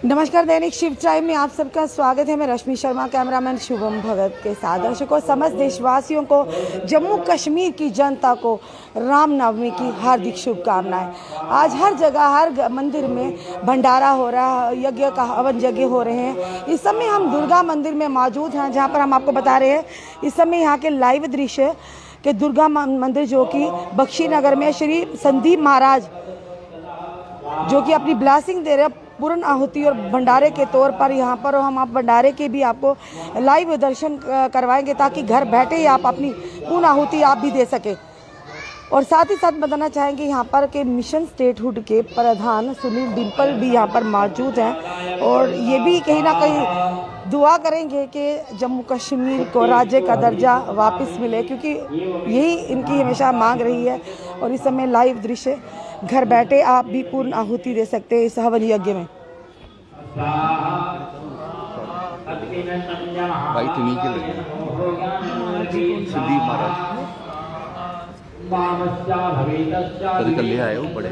नमस्कार, दैनिक शिव टाइम में आप सबका स्वागत है। मैं रश्मि शर्मा, कैमरामैन शुभम भगत के साथ। दर्शकों, समस्त देशवासियों को, जम्मू कश्मीर की जनता को रामनवमी की हार्दिक शुभकामनाएं। आज हर जगह, हर मंदिर में भंडारा हो रहा है, यज्ञ का हवन यज्ञ हो रहे हैं। इस समय हम दुर्गा मंदिर में मौजूद हैं, जहां पर हम आपको बता रहे हैं इस समय यहाँ के लाइव दृश्य के दुर्गा मंदिर, जो कि बख्शी नगर में श्री संदीप महाराज जो कि अपनी ब्लेसिंग दे रहे हैं पूर्ण आहुति और भंडारे के तौर पर यहाँ पर। हम आप भंडारे के भी आपको लाइव दर्शन करवाएंगे, ताकि घर बैठे ही आप अपनी पूर्ण आहुति आप भी दे सके। और साथ ही साथ बताना चाहेंगे यहाँ पर के मिशन स्टेटहुड के प्रधान सुनील डिम्पल भी यहाँ पर मौजूद हैं, और ये भी कहीं ना कहीं दुआ करेंगे कि जम्मू कश्मीर को राज्य का दर्जा वापस मिले, क्योंकि यही इनकी हमेशा मांग रही है। और इस समय लाइव दृश्य, घर बैठे आप भी पूर्ण आहुति दे सकते हैं इस हवन यज्ञ में। भाई तुम्हीं के लगे संदीप महाराज कभी कल ले आए हो बड़े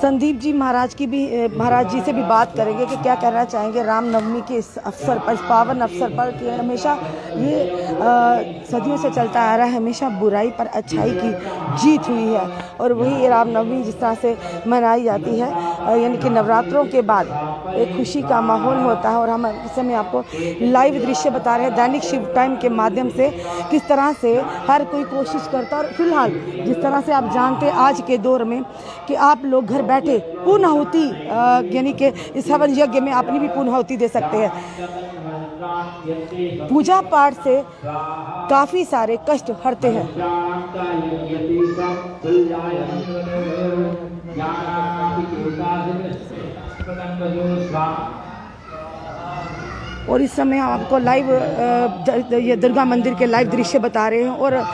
संदीप जी महाराज की भी महाराज जी से भी बात करेंगे कि क्या कहना चाहेंगे रामनवमी के इस अवसर पर, इस पावन अवसर पर। कि हमेशा ये सदियों से चलता आ रहा है, हमेशा बुराई पर अच्छाई की जीत हुई है। और वही रामनवमी जिस तरह से मनाई जाती है, यानी कि नवरात्रों के बाद एक खुशी का माहौल होता है। और हम इस समय आपको लाइव दृश्य बता रहे हैं दैनिक शिव टाइम के माध्यम से, किस तरह से हर कोई कोशिश करता है। और फिलहाल जिस तरह से आप जानते हैं आज के दौर में कि आप लोग घर बैठे पूर्ण आहुति, यानी कि इस हवन यज्ञ में अपनी भी पूर्ण आहुति दे सकते हैं। पूजा पाठ से काफी सारे कष्ट हरते हैं। और इस समय हम आपको लाइव ये दुर्गा मंदिर के लाइव दृश्य बता रहे हैं, और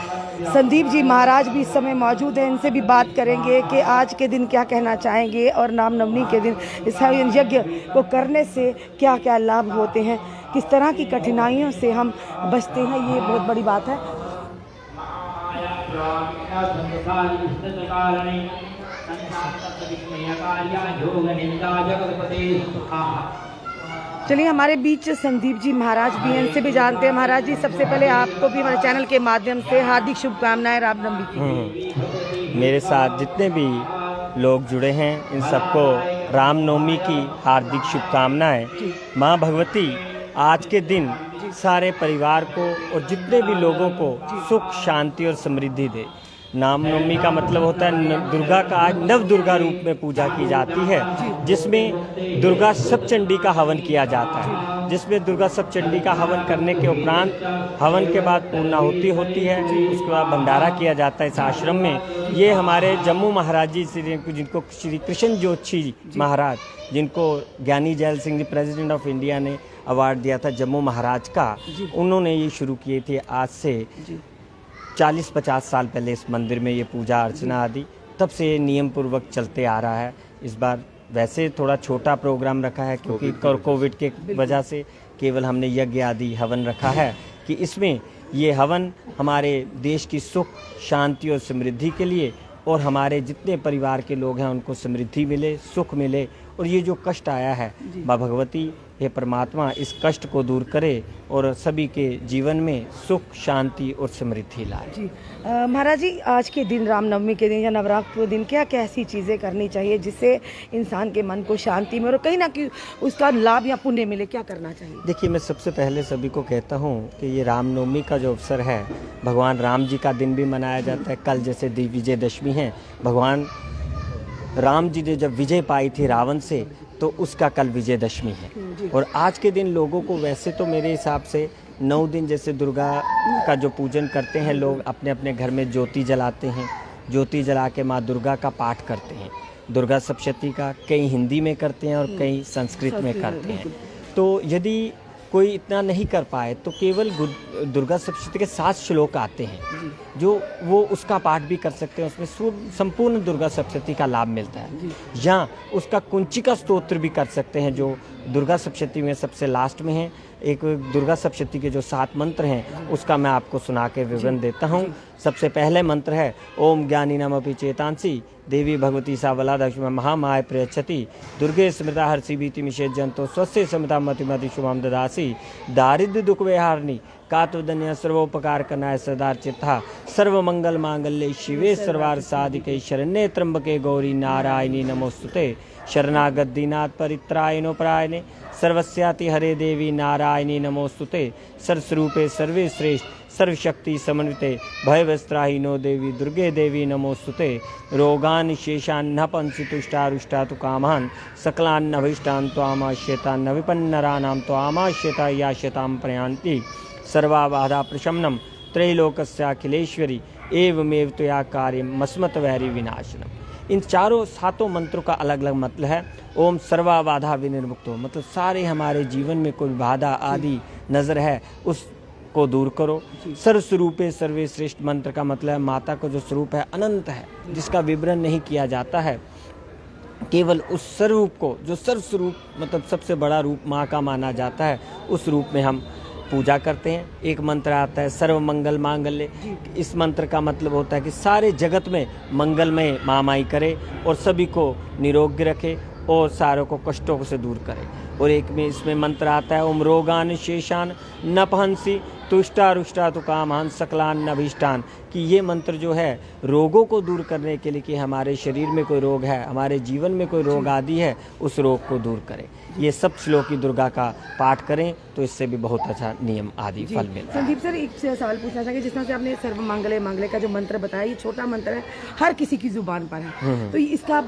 संदीप जी महाराज भी इस समय मौजूद हैं। इनसे भी बात करेंगे कि आज के दिन क्या कहना चाहेंगे, और रामनवमी के दिन इस हवन यज्ञ को करने से क्या क्या लाभ होते हैं, किस तरह की कठिनाइयों से हम बचते हैं। ये बहुत बड़ी बात है। चलिए, हमारे बीच संदीप जी महाराज भी हैं, इनसे भी जानते हैं। महाराज जी, सबसे पहले आपको भी हमारे चैनल के माध्यम से हार्दिक शुभकामनाएं रामनवमी की। मेरे साथ जितने भी लोग जुड़े हैं, इन सबको रामनवमी की हार्दिक शुभकामनाएं। माँ भगवती आज के दिन सारे परिवार को और जितने भी लोगों को सुख, शांति और समृद्धि दे। रामनवमी का मतलब होता है दुर्गा का आज नव दुर्गा रूप में पूजा की जाती है, जिसमें दुर्गा सप्तचंडी का हवन किया जाता है। जिसमें दुर्गा सप्तचंडी का हवन करने के उपरांत, हवन के बाद पूर्णाहुति होती है, उसके बाद भंडारा किया जाता है इस आश्रम में। ये हमारे जम्मू महाराज जी, जिनको श्री कृष्ण जोशी महाराज, जिनको Giani Zail Singh ji president of India ने अवार्ड दिया था जम्मू महाराज का, उन्होंने ये शुरू किए थे आज से 40-50 साल पहले। इस मंदिर में ये पूजा अर्चना आदि तब से नियम पूर्वक चलते आ रहा है। इस बार वैसे थोड़ा छोटा प्रोग्राम रखा है, क्योंकि कोविड के वजह से केवल हमने यज्ञ आदि हवन रखा है, कि इसमें ये हवन हमारे देश की सुख, शांति और समृद्धि के लिए, और हमारे जितने परिवार के लोग हैं उनको समृद्धि मिले, सुख मिले। और ये जो कष्ट आया है, माँ भगवती हे परमात्मा इस कष्ट को दूर करे और सभी के जीवन में सुख, शांति और समृद्धि लाए। जी महाराज जी, आज के दिन, रामनवमी के दिन या नवरात्र के दिन, क्या क्या ऐसी चीज़ें करनी चाहिए जिससे इंसान के मन को शांति में और कहीं ना कहीं उसका लाभ या पुण्य मिले? क्या करना चाहिए? देखिए, मैं सबसे पहले सभी को कहता हूँ कि ये रामनवमी का जो अवसर है, भगवान राम जी का दिन भी मनाया जाता है। कल जैसे विजयदशमी है, भगवान राम जी ने जब विजय पाई थी रावण से, तो उसका कल विजयदशमी है। और आज के दिन लोगों को वैसे तो मेरे हिसाब से 9 दिन जैसे दुर्गा का जो पूजन करते हैं लोग, अपने अपने घर में ज्योति जलाते हैं। ज्योति जला के माँ दुर्गा का पाठ करते हैं। दुर्गा सप्तशती का कई हिंदी में करते हैं और कई संस्कृत में करते हैं। तो यदि कोई इतना नहीं कर पाए तो केवल दुर्गा सप्तशती के 7 श्लोक आते हैं, जो वो उसका पाठ भी कर सकते हैं। उसमें संपूर्ण दुर्गा सप्तशती का लाभ मिलता है। या उसका कुंचिका स्तोत्र भी कर सकते हैं, जो दुर्गा सप्तशती में सबसे लास्ट में है। एक दुर्गा सप्तशती के जो 7 मंत्र हैं उसका मैं आपको सुना के विवरण देता हूँ। सबसे पहले मंत्र है ओम ज्ञानी नमपि चेतांसी देवी भगवती सावला दक्ष्म महामाय प्रयच्छति दुर्गे स्मृता हर्षि भीति मिषेजंतो स्वस्य स्मृता मतिमति शुभम ददासी दारिद्र्य दुख वेहारणी कातुदन्य सर्वोपकार करनाय सदार चित्ता सर्व मंगल मांगल्ये शिवे सर्वार्थ साधिके शरण्ये त्र्यंबके गौरी नारायणी नमोस्तुते शरणागत दीनाथ परित्रायणो परायणे सर्वस्याति हरे देवी नारायणी नमोस्तुते सर्वस्वरूपे सर्वे श्रेष्ठ सर्वशक्ति समन्विते भयवस्त्राहीनो देवी दुर्गे देवी नमोस्तुते रोगान शेषान न पंसि तुष्टारुष्टा तु कामान् सकलान् अभीष्टान् त्वामाश्यतान् न विपन्नराणां त्वामाश्यता याश्यतां प्रयान्ति सर्वाबाधा प्रशमनं त्रैलोकस्याखिलेश्वरी एवमेव त्वया कार्यं मस्मत् वैरी विनाशनम्। इन चारों 7 मंत्रों का अलग अलग मतलब है। ओम सर्वा बाधा विनिर्मुक्तो, मतलब सारे हमारे जीवन में कोई बाधा आदि नज़र है उसको दूर करो। सर्वस्वरूपे सर्वे श्रेष्ठ मंत्र का मतलब है माता का जो स्वरूप है अनंत है, जिसका विवरण नहीं किया जाता है। केवल उस स्वरूप को, जो सर्वस्वरूप मतलब सबसे बड़ा रूप माँ का माना जाता है, उस रूप में हम पूजा करते हैं। एक मंत्र आता है सर्व मंगल मांगल्य। इस मंत्र का मतलब होता है कि सारे जगत में मंगलमय महामाई करे और सभी को निरोग्य रखे और सारों को कष्टों से दूर करे। और एक में इसमें मंत्र आता है ओम रोगान शेषान न पहंसी तुष्टा रुष्टा तु कामान सकलान नभीष्टान, कि ये मंत्र जो है रोगों को दूर करने के लिए, कि हमारे शरीर में कोई रोग है, हमारे जीवन में कोई रोग आदि है, उस रोग को दूर करे। ये सब श्लोकी दुर्गा का पाठ करें तो इससे भी बहुत अच्छा नियम आदि फल मिलता है। संदीप सर, एक सवाल पूछना चाहेंगे, जिस तरह से आपने सर्व मंगले मंगले का जो मंत्र बताया, ये छोटा मंत्र है, हर किसी की जुबान पर है, तो इसका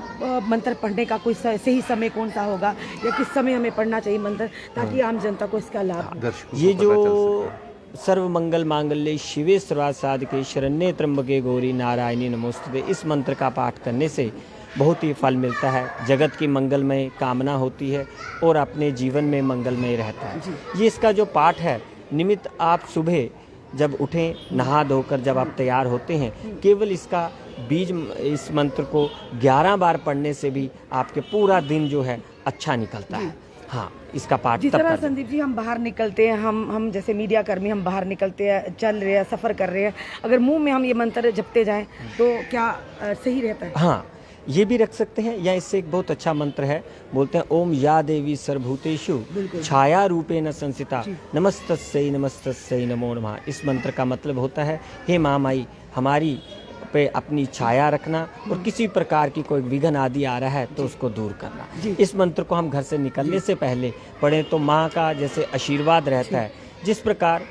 मंत्र पढ़ने का कोई सही समय कौन सा होगा या किस समय हमें पढ़ना चाहिए मंत्र, ताकि आम जनता को इसका लाभ? ये जो सर्व मंगल मांगल्ये शिवे सर्वार्थ साधिके शरण्ये त्र्यंबके गौरी नारायणी नमोस्तुते, इस मंत्र का पाठ करने से बहुत ही फल मिलता है, जगत की मंगलमय कामना होती है और अपने जीवन में मंगलमय रहता है। ये इसका जो पाठ है, निमित्त आप सुबह जब उठें, नहा धोकर जब आप तैयार होते हैं, केवल इसका बीज, इस मंत्र को 11 बार पढ़ने से भी आपके पूरा दिन जो है अच्छा निकलता है। हाँ, इसका पाठ जिस तरह संदीप जी हम बाहर निकलते हैं, हम जैसे मीडिया कर्मी हम बाहर निकलते हैं, चल रहे हैं, सफ़र कर रहे हैं, अगर मुंह में हम ये मंत्र जपते जाएं तो क्या सही रहता है? हाँ, ये भी रख सकते हैं, या इससे एक बहुत अच्छा मंत्र है, बोलते हैं ओम या देवी सर्वभूतेषु छाया रूपेण संस्थिता नमस्तस्यै नमस्तस्यै नमो नमः। इस मंत्र का मतलब होता है हे महामाई, हमारी पे अपनी छाया रखना और किसी प्रकार की कोई विघ्न आदि आ रहा है तो उसको दूर करना। इस मंत्र को हम घर से निकलने से पहले पढ़ें तो माँ का जैसे आशीर्वाद रहता है। जिस प्रकार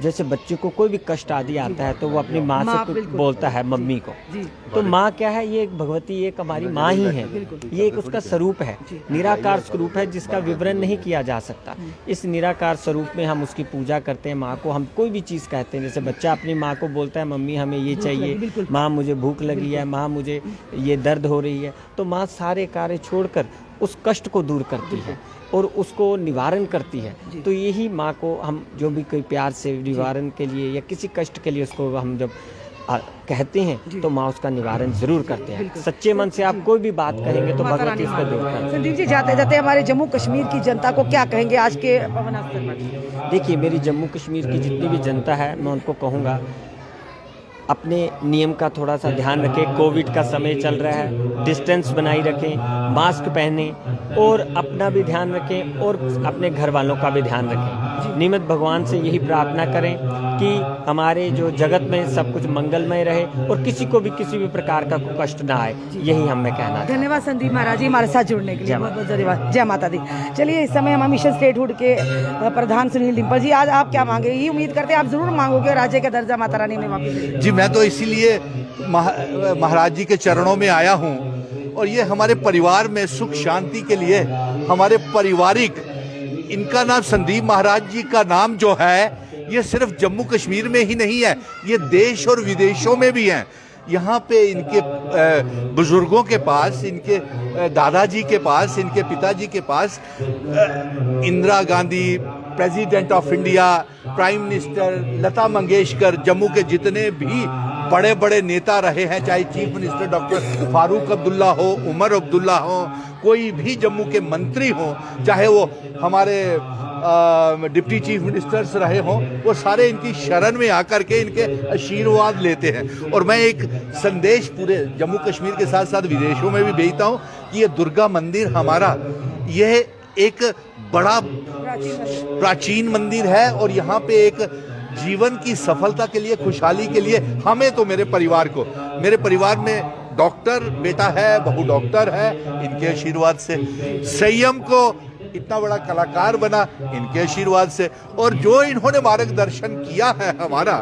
जैसे बच्चे को कोई भी कष्ट आदि आता है तो वो अपनी माँ से बोलता है मम्मी को, तो माँ क्या है, ये एक भगवती, एक हमारी माँ ही है, ये एक उसका स्वरूप है, निराकार स्वरूप है जिसका विवरण नहीं किया जा सकता। इस निराकार स्वरूप में हम उसकी पूजा करते हैं। माँ को हम कोई भी चीज़ कहते हैं, जैसे बच्चा अपनी माँ को बोलता है मम्मी हमें ये चाहिए, माँ मुझे भूख लगी है, माँ मुझे ये दर्द हो रही है, तो माँ सारे कार्य छोड़कर उस कष्ट को दूर करती है और उसको निवारण करती है। तो यही माँ को हम जो भी कोई प्यार से निवारण के लिए या किसी कष्ट के लिए उसको हम जब कहते हैं तो माँ उसका निवारण जरूर करते हैं। सच्चे मन से आप कोई भी बात कहेंगे तो भगवती उसको दूर करते हैं। संदीप जी, जाते जाते हमारे जम्मू कश्मीर की जनता को क्या कहेंगे आज के पवन अवसर पर? देखिए, मेरी जम्मू कश्मीर की जितनी भी जनता है, मैं उनको कहूँगा अपने नियम का थोड़ा सा ध्यान रखें। कोविड का समय चल रहा है, डिस्टेंस बनाई रखें, मास्क पहनें और अपना भी ध्यान रखें और अपने घर वालों का भी ध्यान रखें। नियमित भगवान से यही प्रार्थना करें कि हमारे जो जगत में सब कुछ मंगलमय रहे और किसी को भी किसी भी प्रकार का कोई कष्ट ना आए, यही हमें कहना है। धन्यवाद संदीप महाराज जी हमारे साथ जुड़ने के लिए, बहुत बहुत धन्यवाद। जय माता दी। चलिए, इस समय हम मिशन स्टेटहुड के प्रधान सुनील डिम्पल जी, आज आप क्या मांगे? ये उम्मीद करते हैं आप जरूर मांगोगे राज्य का दर्जा माता रानी ने वापस। जी, मैं तो इसीलिए महाराज जी के चरणों में आया हूँ और ये हमारे परिवार में सुख शांति के लिए, हमारे पारिवारिक, इनका नाम संदीप महाराज जी का नाम जो है ये सिर्फ जम्मू कश्मीर में ही नहीं है, ये देश और विदेशों में भी हैं। यहाँ पे इनके बुजुर्गों के पास, इनके दादाजी के पास, इनके पिताजी के पास Indira Gandhi, president of India, prime minister, Lata Mangeshkar, Jammu के जितने भी बड़े बड़े नेता रहे हैं, चाहे chief minister doctor Farooq Abdullah हो, उमर अब्दुल्ला हो, कोई भी जम्मू के मंत्री हो, चाहे वो हमारे डिप्टी चीफ मिनिस्टर्स रहे हों, वो सारे इनकी शरण में आकर के इनके आशीर्वाद लेते हैं। और मैं एक संदेश पूरे जम्मू कश्मीर के साथ साथ विदेशों में भी भेजता हूँ कि ये दुर्गा मंदिर हमारा, यह एक बड़ा प्राचीन मंदिर है और यहाँ पे एक जीवन की सफलता के लिए, खुशहाली के लिए हमें तो मेरे परिवार में डॉक्टर बेटा है, बहू डॉक्टर है, इनके आशीर्वाद से, संयम को इतना बड़ा कलाकार बना इनके आशीर्वाद से, और जो इन्होंने मार्गदर्शन किया है हमारा,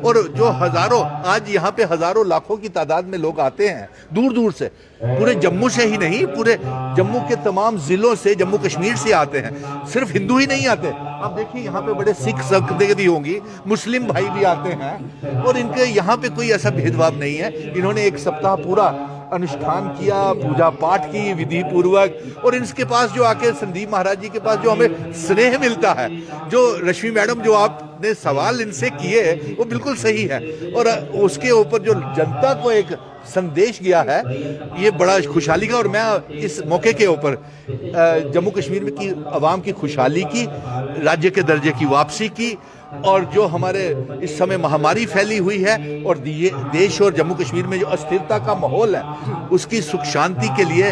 और जो हजारों, आज यहाँ पे हजारों लाखों की तादाद में लोग आते हैं दूर दूर से, पूरे जम्मू से ही नहीं, पूरे जम्मू के तमाम जिलों से, जम्मू कश्मीर से आते हैं। सिर्फ हिंदू ही नहीं आते, आप देखिए यहाँ पे बड़े सिख संगतें भी होंगी, मुस्लिम भाई भी आते हैं, और इनके यहाँ पे कोई ऐसा भेदभाव नहीं है। इन्होंने एक सप्ताह पूरा अनुष्ठान किया, पूजा पाठ की विधि पूर्वक, और इनके पास जो आके संदीप महाराज जी के पास जो हमें स्नेह मिलता है, जो रश्मि मैडम जो आपने सवाल इनसे किए वो बिल्कुल सही है, और उसके ऊपर जो जनता को एक संदेश गया है, ये बड़ा खुशहाली का। और मैं इस मौके के ऊपर जम्मू कश्मीर में की आवाम की खुशहाली की, राज्य के दर्जे की वापसी की, और जो हमारे इस समय महामारी फैली हुई है और देश और जम्मू कश्मीर में जो अस्थिरता का माहौल है, उसकी सुख शांति के लिए,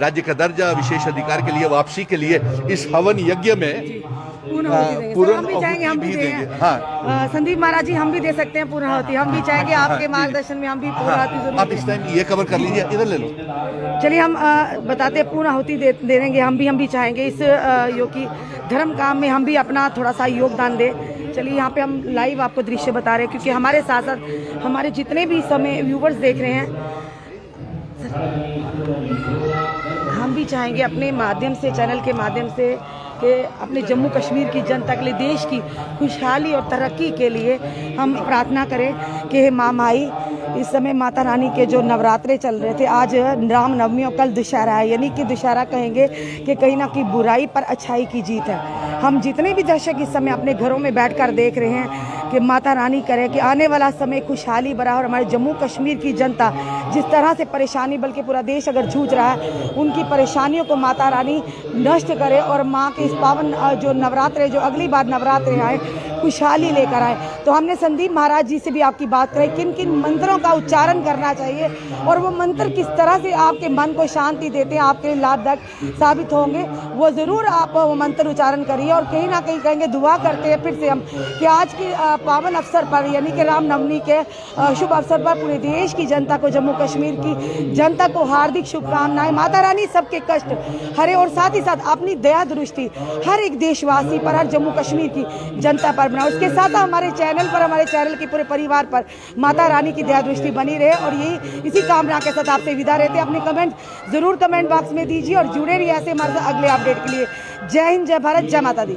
राज्य का दर्जा, विशेष अधिकार के लिए वापसी के लिए इस हवन यज्ञ में हम भी देंगे। हाँ, संदीप महाराज जी, हम भी दे सकते हैं पूर्णाहुति, हम भी चाहेंगे आपके मार्गदर्शन में हम भी पूर्णाहुति जरूर। आप इस टाइम ये कवर कर लीजिए, इधर ले लो। चलिए हम बताते हैं, पूर्णाहुति दे देंगे, हम भी चाहेंगे इस योगी धर्म काम में हम भी अपना थोड़ा सा योगदान दें। चलिए यहाँ पे हम लाइव आपको दृश्य बता रहे हैं, क्योंकि हमारे साथ साथ हमारे जितने भी समय व्यूवर्स देख रहे हैं, हम भी चाहेंगे अपने माध्यम से, चैनल के माध्यम से, कि अपने जम्मू कश्मीर की जनता के लिए, देश की खुशहाली और तरक्की के लिए हम प्रार्थना करें कि हे माँ माई, इस समय माता रानी के जो नवरात्रे चल रहे थे, आज रामनवमी और कल दशहरा है, यानी कि दशहरा कहेंगे कि कहीं ना कहीं बुराई पर अच्छाई की जीत है। हम जितने भी दर्शक इस समय अपने घरों में बैठकर देख रहे हैं कि माता रानी करे कि आने वाला समय खुशहाली भरा, और हमारे जम्मू कश्मीर की जनता जिस तरह से परेशानी, बल्कि पूरा देश अगर जूझ रहा है, उनकी परेशानियों को माता रानी नष्ट करे, और माँ के इस पावन जो नवरात्रे, जो अगली बार नवरात्रे आए, खुशहाली लेकर आए। तो हमने संदीप महाराज जी से भी आपकी बात करी, किन किन मंत्रों का उच्चारण करना चाहिए, और वो मंत्र किस तरह से आपके मन को शांति देते हैं, आपके लिए लाभदायक साबित होंगे, वो ज़रूर आप वो मंत्र उच्चारण करिए। और कहीं ना कहीं कहेंगे, दुआ करते हैं फिर से हम कि आज के पावन अवसर पर, यानी कि रामनवमी के शुभ अवसर पर पूरे देश की जनता को, जम्मू कश्मीर की जनता को हार्दिक शुभकामनाएं। माता रानी सबके कष्ट हरे, और साथ ही साथ अपनी दया दृष्टि हर एक देशवासी पर, हर जम्मू कश्मीर की जनता पर बनाए। उसके साथ हमारे चैनल पर, हमारे चैनल के पूरे परिवार पर माता रानी की दया दृष्टि बनी रहे, और यही इसी कामना के साथ आपसे विदा रहते हैं। अपने कमेंट जरूर कमेंट बॉक्स में दीजिए और जुड़े रहिए ऐसे हमारे अगले अपडेट के लिए। जय हिंद, जय भारत, जय माता दी।